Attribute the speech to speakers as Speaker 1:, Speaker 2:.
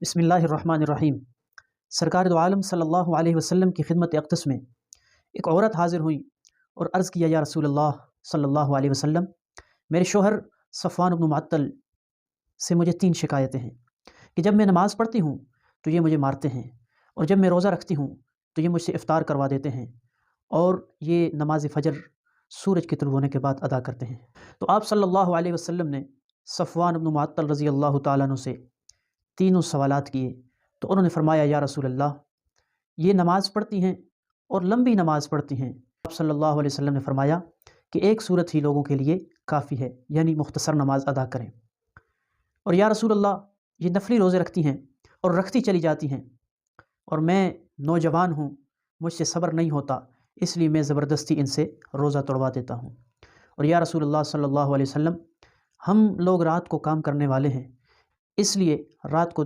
Speaker 1: बिस्मिल्लाहिर्रहमानिर्रहीम। सरकार दो आलम सल्लल्लाहु अलैहि वसल्लम की खिदमत अक़दस में एक औरत हाज़िर हुई और अर्ज़ किया, या रसूलल्लाह सल्लल्लाहु अलैहि वसल्लम, मेरे शोहर सफ़वान इब्न मुअत्तल से मुझे 3 शिकायतें हैं कि जब मैं नमाज़ पढ़ती हूँ तो ये मुझे मारते हैं, और जब मैं रोज़ा रखती हूँ तो ये मुझसे इफ़्तार करवा देते हैं, और ये नमाज फ़जर सूरज के तुलू होने के बाद अदा करते हैं। तो आप सल्लल्लाहु अलैहि वसल्लम ने सफ़वान इब्न मुअत्तल रज़ी अल्लाह तआला अन्हु से तीनों सवालात किए। तो उन्होंने फ़रमाया, या रसूल अल्लाह, ये नमाज़ पढ़ती हैं और लंबी नमाज़ पढ़ती हैं। आप सल्लल्लाहु अलैहि वसल्लम ने फ़रमाया कि एक सूरत ही लोगों के लिए काफ़ी है, यानी मुख्तसर नमाज अदा करें। और या रसूल अल्लाह, ये नफली रोज़े रखती हैं और रखती चली जाती हैं, और मैं नौजवान हूँ, मुझसे सब्र नहीं होता, इसलिए मैं ज़बरदस्ती इनसे रोज़ा तोड़वा देता हूँ। और या रसूल अल्लाह सल्लल्लाहु अलैहि वसल्लम, हम लोग रात को काम करने वाले हैं, इसलिए रात को